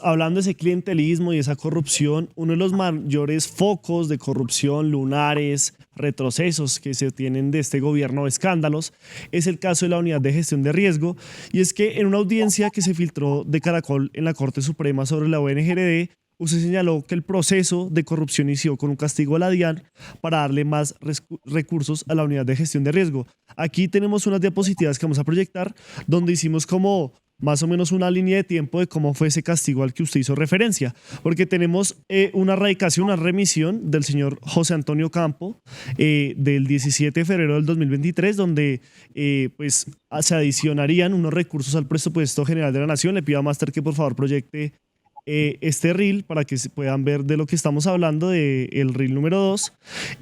Hablando de ese clientelismo y esa corrupción, uno de los mayores focos de corrupción, lunares, retrocesos que se tienen de este gobierno, escándalos, es el caso de la unidad de gestión de riesgo. Y es que en una audiencia que se filtró de Caracol en la Corte Suprema sobre la ONGRD, usted señaló que el proceso de corrupción inició con un castigo a la DIAN para darle más recursos a la unidad de gestión de riesgo. Aquí tenemos unas diapositivas que vamos a proyectar donde hicimos como más o menos una línea de tiempo de cómo fue ese castigo al que usted hizo referencia, porque tenemos una radicación, una remisión del señor José Antonio Campo del 17 de febrero del 2023, donde pues se adicionarían unos recursos al presupuesto general de la Nación. Le pido a Master que por favor proyecte este reel para que se puedan ver de lo que estamos hablando, del reel número 2.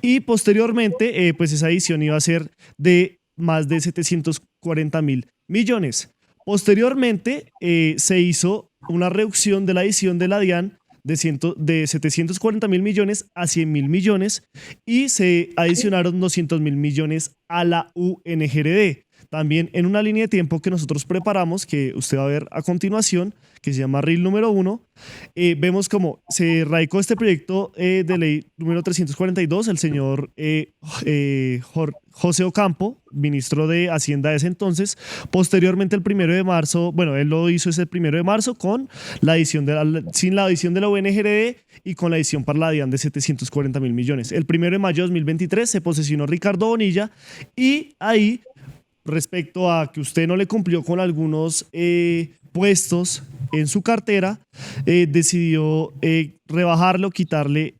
Y posteriormente, pues esa adición iba a ser de más de 740.000 millones. Posteriormente, se hizo una reducción de la adición de la DIAN de 740.000 millones a 100.000 millones y se adicionaron 200.000 millones a la UNGRD. También en una línea de tiempo que nosotros preparamos, que usted va a ver a continuación, que se llama RIL número 1, vemos cómo se radicó este proyecto de ley número 342, el señor José Ocampo, ministro de Hacienda de ese entonces. Posteriormente, el 1 de marzo, bueno, él lo hizo ese 1 de marzo con la adición sin la adición de la UNGRD y con la adición para la DIAN de 740.000 millones. El 1 de mayo de 2023 se posesionó Ricardo Bonilla y ahí, respecto a que usted no le cumplió con algunos puestos en su cartera, decidió rebajarlo, quitarle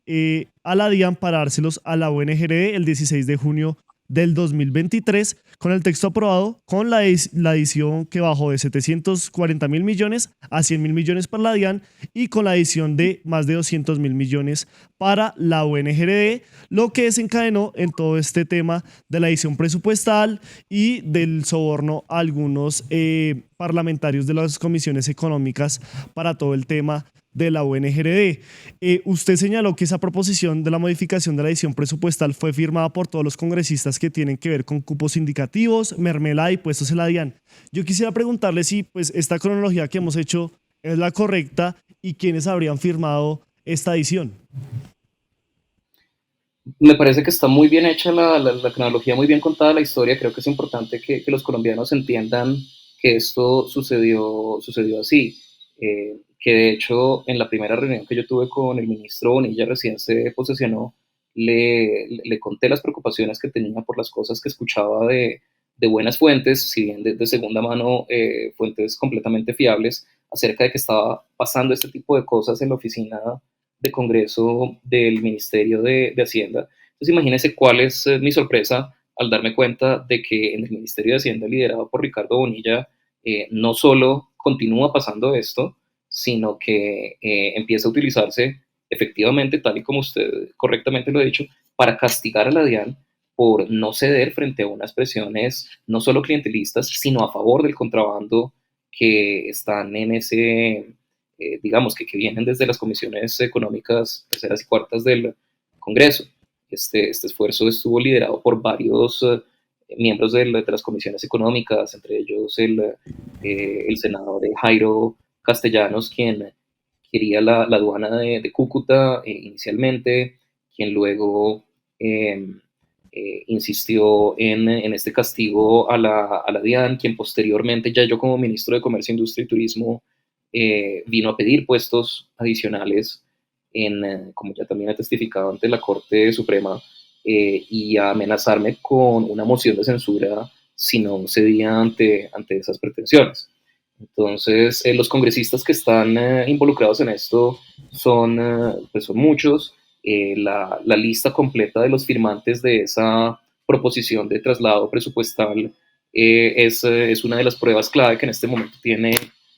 a la DIAN para dárselos a la UNGRD el 16 de junio del 2023, con el texto aprobado, con la edición que bajó de 740.000 millones a 100.000 millones para la DIAN y con la edición de más de 200.000 millones para la UNGRD, lo que desencadenó en todo este tema de la edición presupuestal y del soborno a algunos parlamentarios de las comisiones económicas para todo el tema de la UNGRD. Usted señaló que esa proposición de la modificación de la edición presupuestal fue firmada por todos los congresistas que tienen que ver con cupos indicativos, mermelada y puestos en la DIAN. Yo quisiera preguntarle si pues, esta cronología que hemos hecho es la correcta y quiénes habrían firmado esta edición. Me parece que está muy bien hecha la cronología, muy bien contada la historia. Creo que es importante que los colombianos entiendan que esto sucedió así. Que de hecho, en la primera reunión que yo tuve con el ministro Bonilla, recién se posesionó, le conté las preocupaciones que tenía por las cosas que escuchaba de buenas fuentes, si bien de segunda mano, fuentes completamente fiables, acerca de que estaba pasando este tipo de cosas en la oficina de Congreso del Ministerio de Hacienda. Entonces imagínense cuál es mi sorpresa al darme cuenta de que en el Ministerio de Hacienda, liderado por Ricardo Bonilla, no solo continúa pasando esto, sino que empieza a utilizarse efectivamente, tal y como usted correctamente lo ha dicho, para castigar a la DIAN por no ceder frente a unas presiones no solo clientelistas, sino a favor del contrabando que están en ese, digamos, que vienen desde las comisiones económicas terceras y cuartas del Congreso. Este esfuerzo estuvo liderado por varios miembros de las comisiones económicas, entre ellos el senador Jairo Castellanos, quien quería la aduana de Cúcuta inicialmente, quien luego eh, insistió en este castigo a la DIAN, quien posteriormente, ya yo como ministro de Comercio, Industria y Turismo, vino a pedir puestos adicionales, como ya también he testificado ante la Corte Suprema, y a amenazarme con una moción de censura si no cedía ante esas pretensiones. Entonces, los congresistas que están involucrados en esto pues son muchos. La lista completa de los firmantes de esa proposición de traslado presupuestal es una de las pruebas clave que en este momento tiene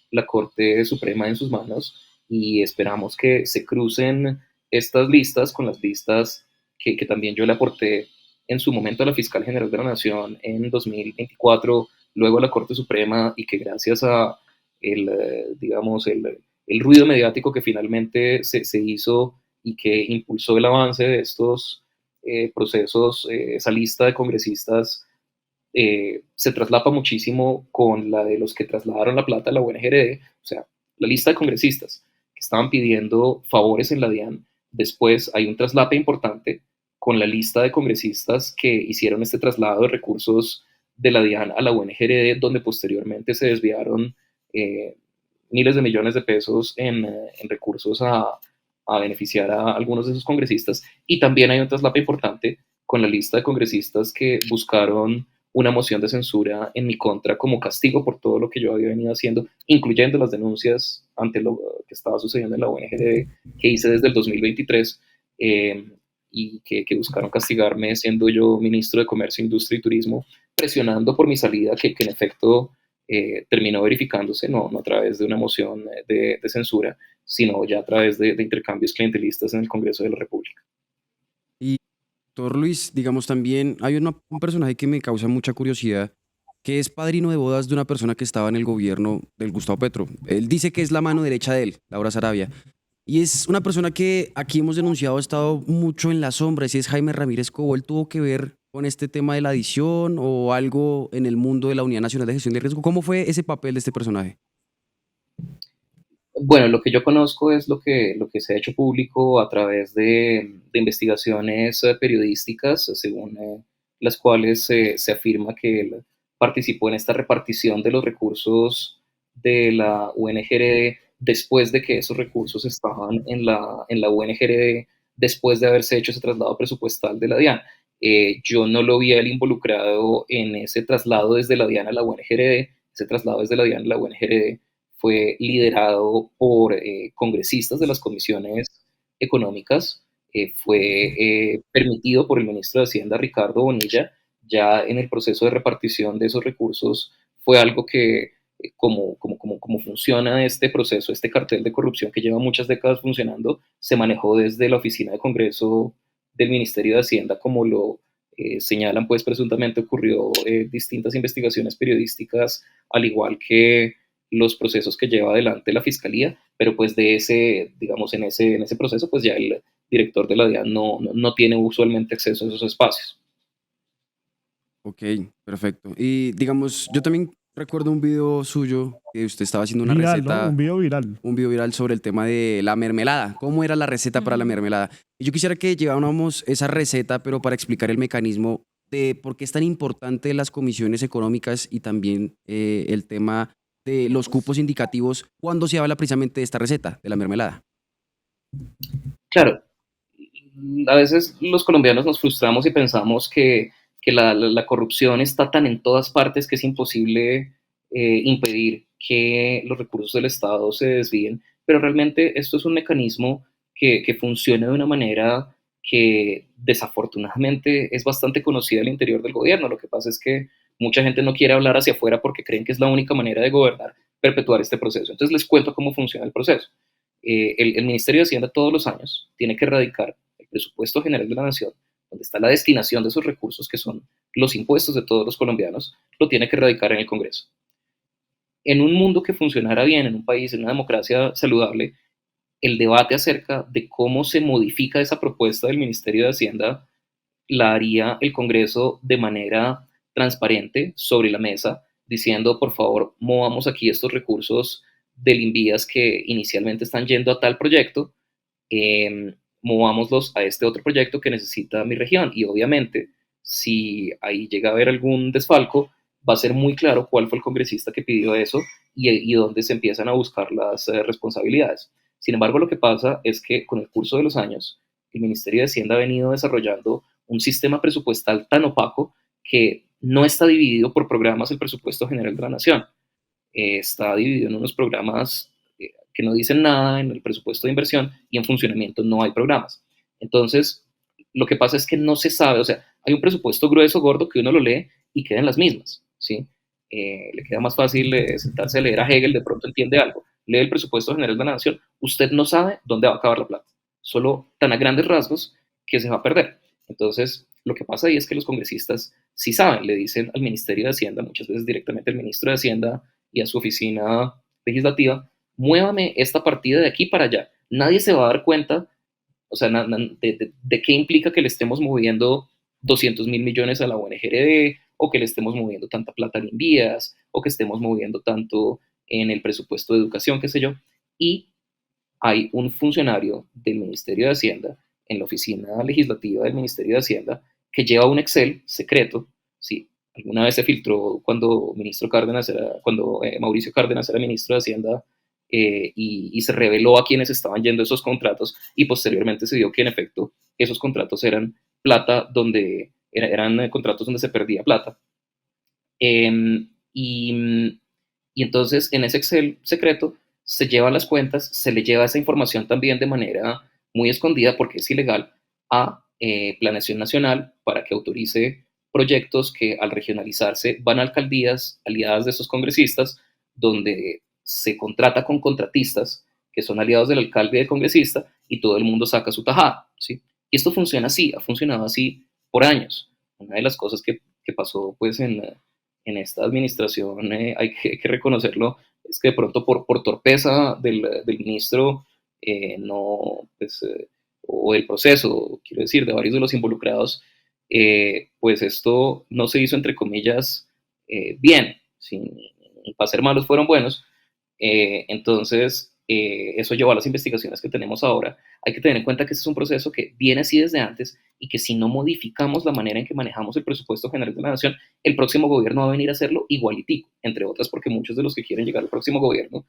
la Corte Suprema en sus manos, y esperamos que se crucen estas listas con las listas que también yo le aporté en su momento a la Fiscal General de la Nación en 2024, luego a la Corte Suprema, y que gracias a digamos, el ruido mediático que finalmente se hizo y que impulsó el avance de estos procesos, esa lista de congresistas se traslapa muchísimo con la de los que trasladaron la plata a la UNGRD, o sea, la lista de congresistas que estaban pidiendo favores en la DIAN. Después hay un traslape importante con la lista de congresistas que hicieron este traslado de recursos de la DIAN a la UNGRD, donde posteriormente se desviaron eh, miles de millones de pesos en recursos a beneficiar a algunos de esos congresistas. Y también hay un traslape importante con la lista de congresistas que buscaron una moción de censura en mi contra como castigo por todo lo que yo había venido haciendo, incluyendo las denuncias ante lo que estaba sucediendo en la ONG que hice desde el 2023 eh, y que buscaron castigarme siendo yo ministro de Comercio, Industria y Turismo, presionando por mi salida, que en efecto terminó verificándose, no a través de una moción de censura, sino ya a través de intercambios clientelistas en el Congreso de la República. Y, doctor Luis, digamos también, hay un personaje que me causa mucha curiosidad, que es padrino de bodas de una persona que estaba en el gobierno del Gustavo Petro. Él dice que es la mano derecha de él, Laura Sarabia. Y es una persona que aquí hemos denunciado ha estado mucho en la sombra, ese es Jaime Ramírez Cobo. ¿Él tuvo que ver con este tema de la adición o algo en el mundo de la Unidad Nacional de Gestión de Riesgo? ¿Cómo fue ese papel de este personaje? Bueno, lo que yo conozco es lo que se ha hecho público a través de investigaciones periodísticas, según las cuales se afirma que él participó en esta repartición de los recursos de la UNGRD después de que esos recursos estaban en la UNGRD, después de haberse hecho ese traslado presupuestal de la DIAN. Yo no lo vi a él involucrado en ese traslado desde la DIAN a la UNGRD, ese traslado desde la DIAN a la UNGRD fue liderado por congresistas de las comisiones económicas, fue permitido por el ministro de Hacienda, Ricardo Bonilla. Ya en el proceso de repartición de esos recursos fue algo que, como funciona este proceso, este cartel de corrupción que lleva muchas décadas funcionando, se manejó desde la oficina de Congreso del Ministerio de Hacienda, como lo señalan, pues presuntamente ocurrió distintas investigaciones periodísticas, al igual que los procesos que lleva adelante la fiscalía, pero pues de ese, digamos, en ese proceso, pues ya el director de la DIAN no tiene usualmente acceso a esos espacios. Ok, perfecto. Y digamos, yo también recuerdo un video suyo que usted estaba haciendo una Viral, ¿no? Un receta, video viral. un video viral sobre el tema de la mermelada. ¿Cómo era la receta para la mermelada? Y yo quisiera que lleváramos esa receta, pero para explicar el mecanismo de por qué es tan importante las comisiones económicas y también el tema de los cupos indicativos cuando se habla precisamente de esta receta, de la mermelada. Claro, a veces los colombianos nos frustramos y pensamos que la corrupción está tan en todas partes que es imposible impedir que los recursos del Estado se desvíen, pero realmente esto es un mecanismo que funciona de una manera que desafortunadamente es bastante conocida al interior del gobierno. Lo que pasa es que mucha gente no quiere hablar hacia afuera porque creen que es la única manera de gobernar, perpetuar este proceso. Entonces les cuento cómo funciona el proceso. El Ministerio de Hacienda todos los años tiene que erradicar el presupuesto general de la nación, donde está la destinación de esos recursos que son los impuestos de todos los colombianos, lo tiene que erradicar en el Congreso. En un mundo que funcionara bien, en un país, en una democracia saludable, el debate acerca de cómo se modifica esa propuesta del Ministerio de Hacienda la haría el Congreso de manera transparente sobre la mesa, diciendo, por favor, movamos aquí estos recursos del Invías que inicialmente están yendo a tal proyecto, movámoslos a este otro proyecto que necesita mi región. Y obviamente, si ahí llega a haber algún desfalco, va a ser muy claro cuál fue el congresista que pidió eso y dónde se empiezan a buscar las responsabilidades. Sin embargo, lo que pasa es que con el curso de los años, el Ministerio de Hacienda ha venido desarrollando un sistema presupuestal tan opaco que no está dividido por programas el presupuesto general de la nación. Está dividido en unos programas que no dicen nada en el presupuesto de inversión y en funcionamiento no hay programas. Entonces, lo que pasa es que no se sabe, o sea, hay un presupuesto grueso, gordo, que uno lo lee y quedan las mismas, ¿sí? Le queda más fácil sentarse a leer a Hegel, de pronto entiende algo. Lee el presupuesto general de la nación, usted no sabe dónde va a acabar la plata, solo tan a grandes rasgos que se va a perder. Entonces, lo que pasa ahí es que los congresistas sí saben, le dicen al Ministerio de Hacienda, muchas veces directamente al ministro de Hacienda y a su oficina legislativa, muévame esta partida de aquí para allá. Nadie se va a dar cuenta, o sea, de qué implica que le estemos moviendo 200.000 millones a la UNGRD, o que le estemos moviendo tanta plata en envías, o que estemos moviendo tanto en el presupuesto de educación, qué sé yo. Y hay un funcionario del Ministerio de Hacienda en la oficina legislativa del Ministerio de Hacienda que lleva un Excel secreto, ¿sí? Alguna vez se filtró cuando Mauricio Cárdenas era ministro de Hacienda, y se reveló a quienes estaban yendo esos contratos, y posteriormente se dio que en efecto esos contratos eran plata eran contratos donde se perdía plata. Y entonces en ese Excel secreto se lleva las cuentas, se le lleva esa información también de manera muy escondida porque es ilegal a Planeación Nacional para que autorice proyectos que al regionalizarse van a alcaldías aliadas de esos congresistas, donde se contrata con contratistas que son aliados del alcalde y del congresista, y todo el mundo saca su tajada, ¿sí? Y esto funciona así, ha funcionado así por años. Una de las cosas que pasó pues en esta administración, hay que reconocerlo, es que de pronto por torpeza del ministro, no, pues, o del proceso, quiero decir, de varios de los involucrados, pues esto no se hizo entre comillas bien, sin, para ser malos fueron buenos. Entonces, eso llevó a las investigaciones que tenemos ahora. Hay que tener en cuenta que este es un proceso que viene así desde antes, y que si no modificamos la manera en que manejamos el presupuesto general de la nación, el próximo gobierno va a venir a hacerlo igualitico, entre otras porque muchos de los que quieren llegar al próximo gobierno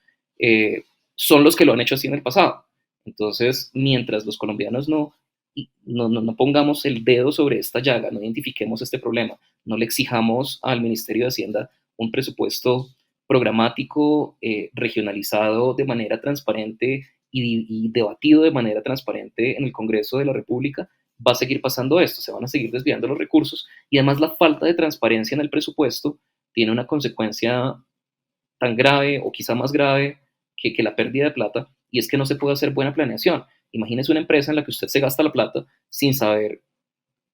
son los que lo han hecho así en el pasado. Entonces, mientras los colombianos no pongamos el dedo sobre esta llaga, no identifiquemos este problema, no le exijamos al Ministerio de Hacienda un presupuesto programático, regionalizado de manera transparente y debatido de manera transparente en el Congreso de la República, va a seguir pasando esto, se van a seguir desviando los recursos, y además la falta de transparencia en el presupuesto tiene una consecuencia tan grave o quizá más grave que la pérdida de plata, y es que no se puede hacer buena planeación. Imagínese una empresa en la que usted se gasta la plata sin saber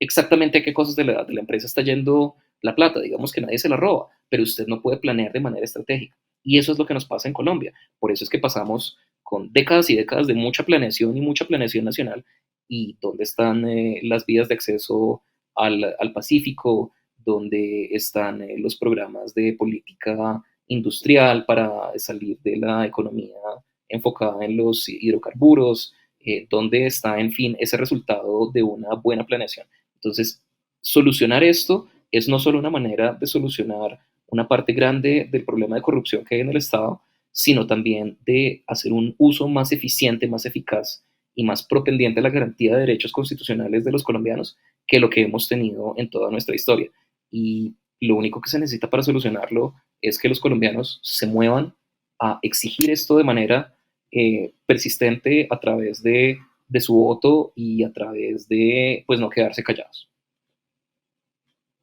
exactamente a qué cosas de la empresa está yendo la plata. Digamos que nadie se la roba, pero usted no puede planear de manera estratégica. Y eso es lo que nos pasa en Colombia. Por eso es que pasamos con décadas y décadas de mucha planeación y mucha planeación nacional. ¿Y dónde están las vías de acceso al Pacífico? ¿Dónde están los programas de política industrial para salir de la economía enfocada en los hidrocarburos? ¿Dónde está, en fin, ese resultado de una buena planeación? Entonces, solucionar esto es no solo una manera de solucionar una parte grande del problema de corrupción que hay en el Estado, sino también de hacer un uso más eficiente, más eficaz y más propendiente a la garantía de derechos constitucionales de los colombianos que lo que hemos tenido en toda nuestra historia. Y lo único que se necesita para solucionarlo es que los colombianos se muevan a exigir esto de manera persistente a través de su voto y a través de pues no quedarse callados.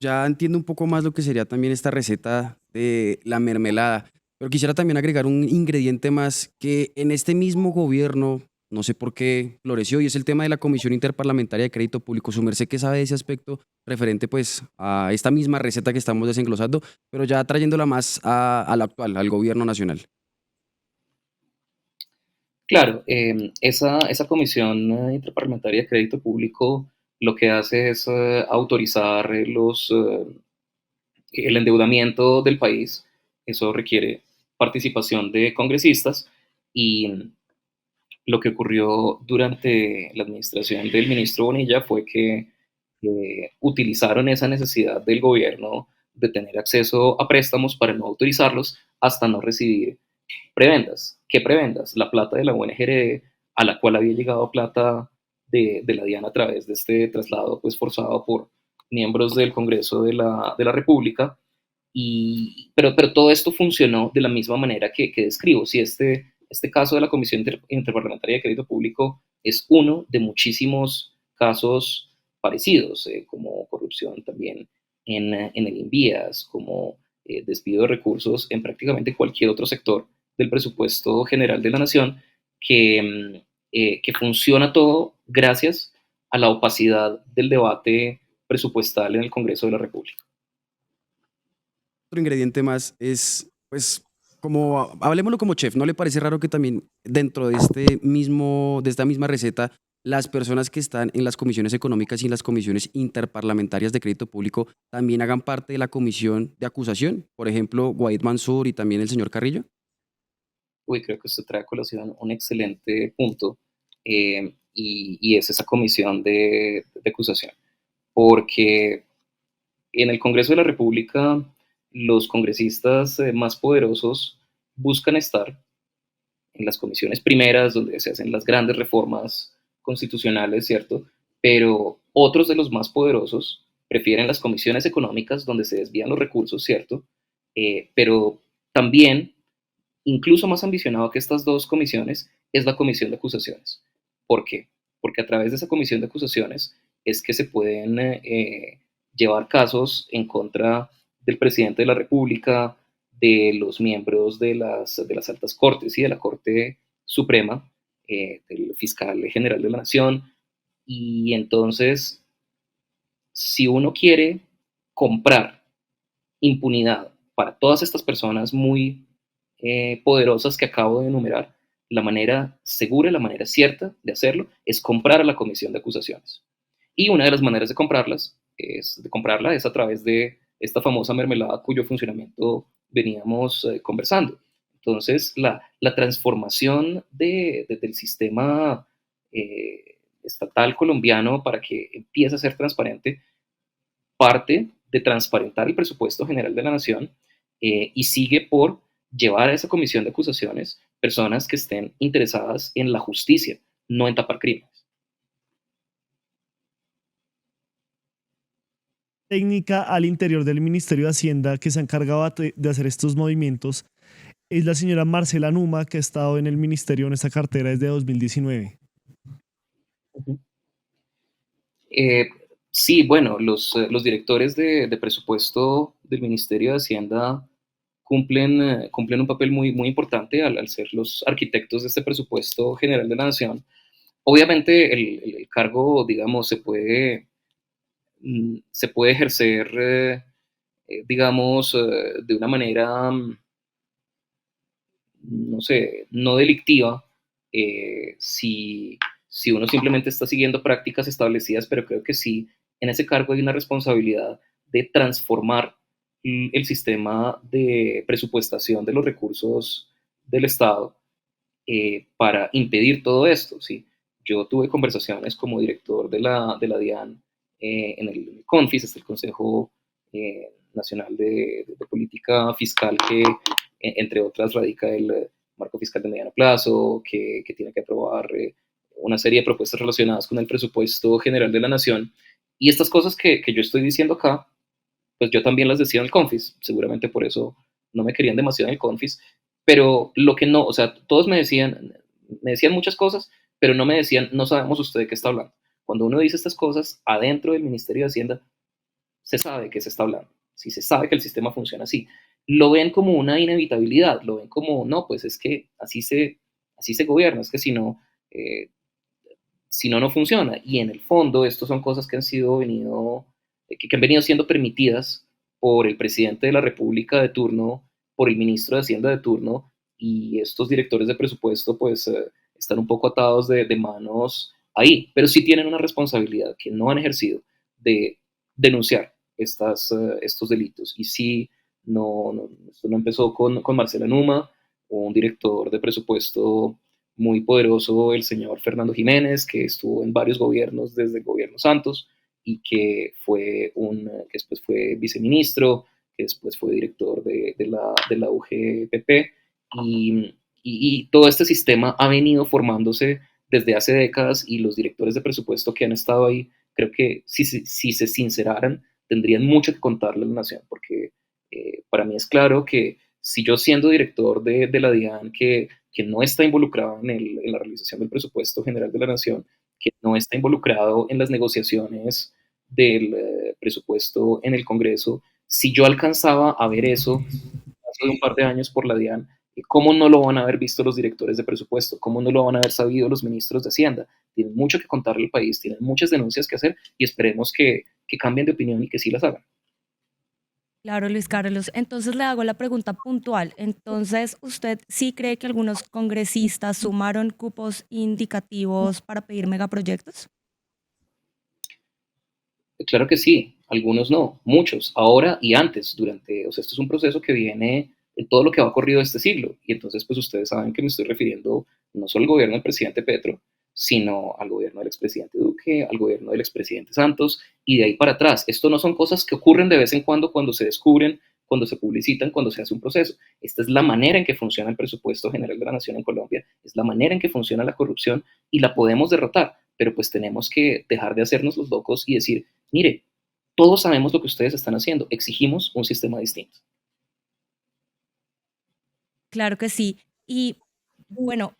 Ya entiendo un poco más lo que sería también esta receta de la mermelada, pero quisiera también agregar un ingrediente más que en este mismo gobierno, no sé por qué floreció, y es el tema de la Comisión Interparlamentaria de Crédito Público. Su merced, que sabe de ese aspecto referente pues a esta misma receta que estamos desenglosando, pero ya trayéndola más a lo actual, al gobierno nacional. Claro, esa comisión interparlamentaria de crédito público lo que hace es autorizar el endeudamiento del país. Eso requiere participación de congresistas, y lo que ocurrió durante la administración del ministro Bonilla fue que utilizaron esa necesidad del gobierno de tener acceso a préstamos para no autorizarlos hasta no recibir prebendas. ¿Qué prebendas? La plata de la UNGRD, a la cual había llegado plata de la DIAN a través de este traslado pues, forzado por miembros del Congreso de la República. Pero todo esto funcionó de la misma manera que describo. Si este caso de la Comisión Interparlamentaria de Crédito Público es uno de muchísimos casos parecidos, como corrupción también en el Invías, como desvío de recursos en prácticamente cualquier otro sector del presupuesto general de la nación, que funciona todo gracias a la opacidad del debate presupuestal en el Congreso de la República. Otro ingrediente más es, pues, como, hablemoslo como chef, ¿no le parece raro que también dentro de esta misma receta, las personas que están en las comisiones económicas y en las comisiones interparlamentarias de crédito público también hagan parte de la comisión de acusación? Por ejemplo, Guaid Mansur y también el señor Carrillo. Uy, creo que usted trae a colación un excelente punto, y es esa comisión de acusación, porque en el Congreso de la República los congresistas más poderosos buscan estar en las comisiones primeras, donde se hacen las grandes reformas constitucionales, ¿cierto? Pero otros de los más poderosos prefieren las comisiones económicas, donde se desvían los recursos, ¿cierto? Pero también, incluso más ambicionado que estas dos comisiones, es la comisión de acusaciones. ¿Por qué? Porque a través de esa comisión de acusaciones es que se pueden llevar casos en contra del presidente de la República, de los miembros de las altas cortes y de la Corte Suprema, del fiscal general de la Nación. Y entonces, si uno quiere comprar impunidad para todas estas personas muy poderosas que acabo de enumerar, la manera segura, la manera cierta de hacerlo es comprar a la comisión de acusaciones. Y una de las maneras de comprarla es a través de esta famosa mermelada cuyo funcionamiento veníamos conversando. Entonces, la transformación del sistema estatal colombiano para que empiece a ser transparente parte de transparentar el presupuesto general de la nación, y sigue por llevar a esa comisión de acusaciones personas que estén interesadas en la justicia, no en tapar crímenes. Técnica al interior del Ministerio de Hacienda que se ha encargado de hacer estos movimientos es la señora Marcela Numa, que ha estado en el ministerio en esta cartera desde 2019. Uh-huh. Eh, sí, bueno, los directores de presupuesto del Ministerio de Hacienda cumplen un papel muy importante al ser los arquitectos de este presupuesto general de la nación. Obviamente el cargo, digamos, se puede ejercer, digamos, de una manera, no sé, no delictiva, si uno simplemente está siguiendo prácticas establecidas, pero creo que sí, en ese cargo hay una responsabilidad de transformar el sistema de presupuestación de los recursos del Estado, para impedir todo esto, ¿sí? Yo tuve conversaciones como director de la DIAN, en el CONFIS, el Consejo Nacional de Política Fiscal, que entre otras radica el marco fiscal de mediano plazo, que tiene que aprobar una serie de propuestas relacionadas con el presupuesto general de la nación. Y estas cosas que yo estoy diciendo acá, pues yo también las decía en el CONFIS, seguramente por eso no me querían demasiado en el CONFIS, pero lo que no, o sea, todos me decían muchas cosas, pero no me decían, no sabemos usted de qué está hablando. Cuando uno dice estas cosas adentro del Ministerio de Hacienda, se sabe de qué se está hablando, si se sabe que el sistema funciona así. Lo ven como una inevitabilidad, lo ven como, no, pues es que así se gobierna, es que si no, no funciona. Y en el fondo, estos son cosas que han venido siendo permitidas por el presidente de la República de turno, por el ministro de Hacienda de turno, y estos directores de presupuesto, pues, están un poco atados de manos ahí, pero sí tienen una responsabilidad que no han ejercido de denunciar estos delitos. Y sí, esto no empezó con Marcela Numa, un director de presupuesto muy poderoso, el señor Fernando Jiménez, que estuvo en varios gobiernos desde el gobierno Santos y que después fue viceministro, que después fue director de la UGPP, y todo este sistema ha venido formándose desde hace décadas, y los directores de presupuesto que han estado ahí, creo que si se sinceraran, tendrían mucho que contarle a la nación, porque para mí es claro que si yo, siendo director de la DIAN, que no está involucrado en la realización del presupuesto general de la nación, que no está involucrado en las negociaciones del presupuesto en el Congreso, si yo alcanzaba a ver eso hace un par de años por la DIAN, ¿cómo no lo van a haber visto los directores de presupuesto? ¿Cómo no lo van a haber sabido los ministros de Hacienda? Tienen mucho que contarle al país, tienen muchas denuncias que hacer, y esperemos que cambien de opinión y que sí las hagan. Claro, Luis Carlos. Entonces le hago la pregunta puntual. Entonces, ¿usted sí cree que algunos congresistas sumaron cupos indicativos para pedir megaproyectos? Claro que sí, algunos no, muchos, ahora y antes, o sea, esto es un proceso que viene en todo lo que ha ocurrido este siglo. Y entonces, pues ustedes saben que me estoy refiriendo no solo al gobierno del presidente Petro, sino al gobierno del expresidente Duque, al gobierno del expresidente Santos, y de ahí para atrás. Esto no son cosas que ocurren de vez en cuando se descubren, cuando se publicitan, cuando se hace un proceso. Esta es la manera en que funciona el presupuesto general de la nación en Colombia, es la manera en que funciona la corrupción y la podemos derrotar, pero pues tenemos que dejar de hacernos los locos y decir, mire, todos sabemos lo que ustedes están haciendo, exigimos un sistema distinto. Claro que sí. Y bueno,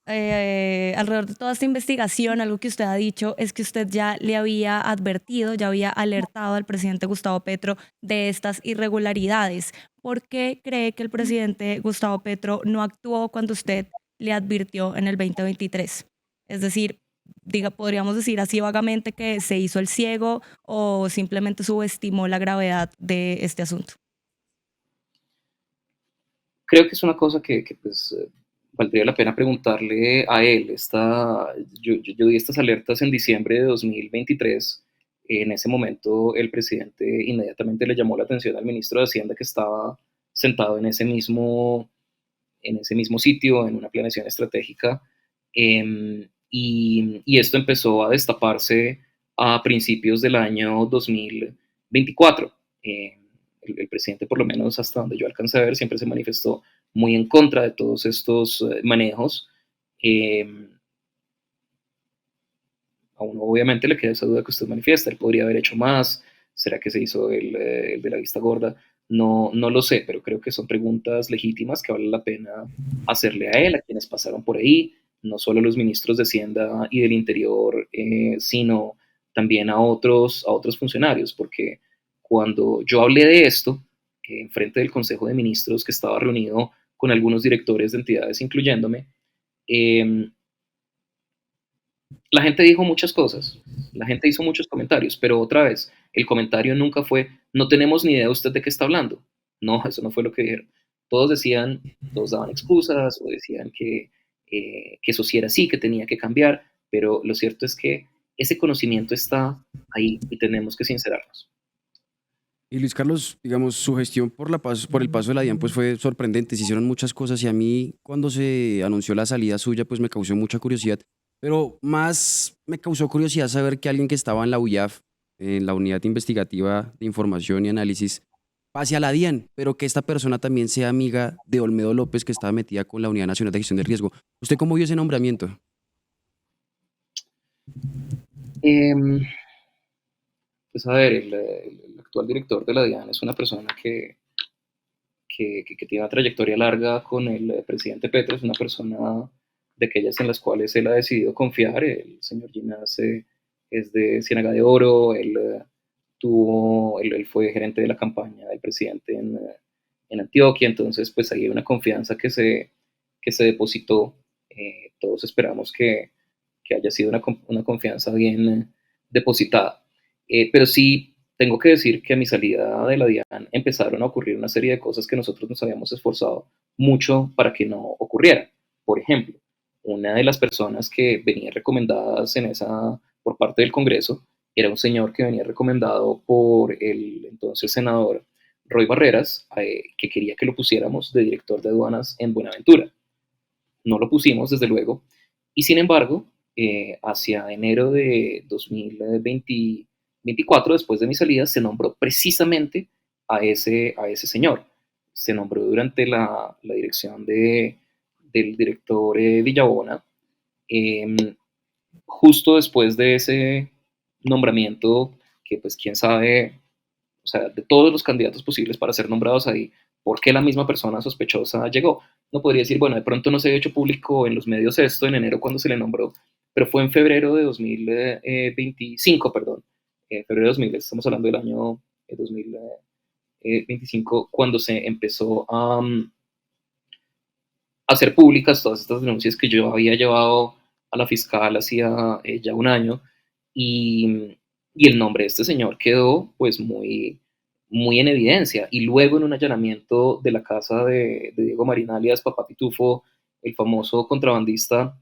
alrededor de toda esta investigación, algo que usted ha dicho es que usted ya le había advertido, ya había alertado al presidente Gustavo Petro de estas irregularidades. ¿Por qué cree que el presidente Gustavo Petro no actuó cuando usted le advirtió en el 2023? Es decir, podríamos decir así vagamente que se hizo el ciego o simplemente subestimó la gravedad de este asunto. Creo que es una cosa pues, valdría la pena preguntarle a él. Yo di estas alertas en diciembre de 2023. En ese momento el presidente inmediatamente le llamó la atención al ministro de Hacienda que estaba sentado en ese mismo sitio, en una planeación estratégica, y esto empezó a destaparse a principios del año 2024. El presidente, por lo menos hasta donde yo alcancé a ver, siempre se manifestó muy en contra de todos estos manejos. A uno obviamente le queda esa duda que usted manifiesta, él podría haber hecho más, ¿será que se hizo el de la vista gorda? No, no lo sé, pero creo que son preguntas legítimas que vale la pena hacerle a él, a quienes pasaron por ahí, no solo a los ministros de Hacienda y del Interior, sino también a otros funcionarios, porque cuando yo hablé de esto, en frente del Consejo de Ministros, que estaba reunido con algunos directores de entidades, incluyéndome, eh, la gente dijo muchas cosas, la gente hizo muchos comentarios, pero otra vez, el comentario nunca fue, no tenemos ni idea usted de qué está hablando. No, eso no fue lo que dijeron. Todos decían, todos daban excusas o decían que eso sí era así, que tenía que cambiar, pero lo cierto es que ese conocimiento está ahí y tenemos que sincerarnos. Y Luis Carlos, digamos, su gestión por el paso de la DIAN pues fue sorprendente, se hicieron muchas cosas y a mí cuando se anunció la salida suya pues me causó mucha curiosidad, pero más me causó curiosidad saber que alguien que estaba en la UIAF, en la Unidad Investigativa de Información y Análisis, pase a la DIAN, pero que esta persona también sea amiga de Olmedo López que estaba metida con la Unidad Nacional de Gestión del Riesgo. ¿Usted cómo vio ese nombramiento? Eh, pues a ver, el actual director de la DIAN es una persona que tiene una trayectoria larga con el presidente Petro, es una persona de aquellas en las cuales él ha decidido confiar. El señor Ginás es de Ciénaga de Oro, él fue gerente de la campaña del presidente en Antioquia, entonces pues ahí hay una confianza que se depositó. Todos esperamos que haya sido una confianza bien depositada. Pero sí, tengo que decir que a mi salida de la DIAN empezaron a ocurrir una serie de cosas que nosotros nos habíamos esforzado mucho para que no ocurrieran. Por ejemplo, una de las personas que venía recomendadas por parte del Congreso era un señor que venía recomendado por el entonces senador Roy Barreras, que quería que lo pusiéramos de director de aduanas en Buenaventura. No lo pusimos, desde luego, y sin embargo, hacia enero de 2024, después de mi salida, se nombró precisamente a ese señor. Se nombró durante la dirección del director Villabona. Eh, Justo después de ese nombramiento, que pues quién sabe, o sea, de todos los candidatos posibles para ser nombrados ahí, ¿por qué la misma persona sospechosa llegó? No podría decir, bueno, de pronto no se había hecho público en los medios esto en enero cuando se le nombró, pero fue en febrero de 2025, perdón, febrero de 2000, estamos hablando del año 2025, cuando se empezó a hacer públicas todas estas denuncias que yo había llevado a la fiscal hacía ya un año, y, y el nombre de este señor quedó pues muy en evidencia. Y luego en un allanamiento de la casa de Diego Marín alias Papá Pitufo, el famoso contrabandista,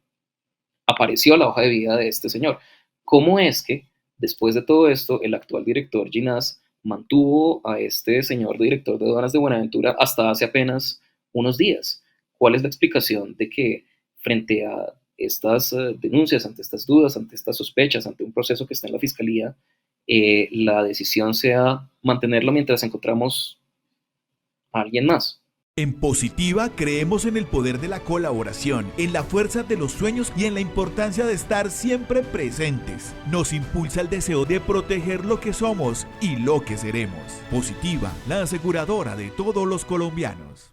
apareció la hoja de vida de este señor. ¿Cómo es que después de todo esto el actual director Ginás mantuvo a este señor director de aduanas de Buenaventura hasta hace apenas unos días. ¿Cuál es la explicación de que frente a estas denuncias, ante estas dudas, ante estas sospechas, ante un proceso que está en la fiscalía, la decisión sea mantenerlo mientras encontramos a alguien más? En Positiva creemos en el poder de la colaboración, en la fuerza de los sueños y en la importancia de estar siempre presentes. Nos impulsa el deseo de proteger lo que somos y lo que seremos. Positiva, la aseguradora de todos los colombianos.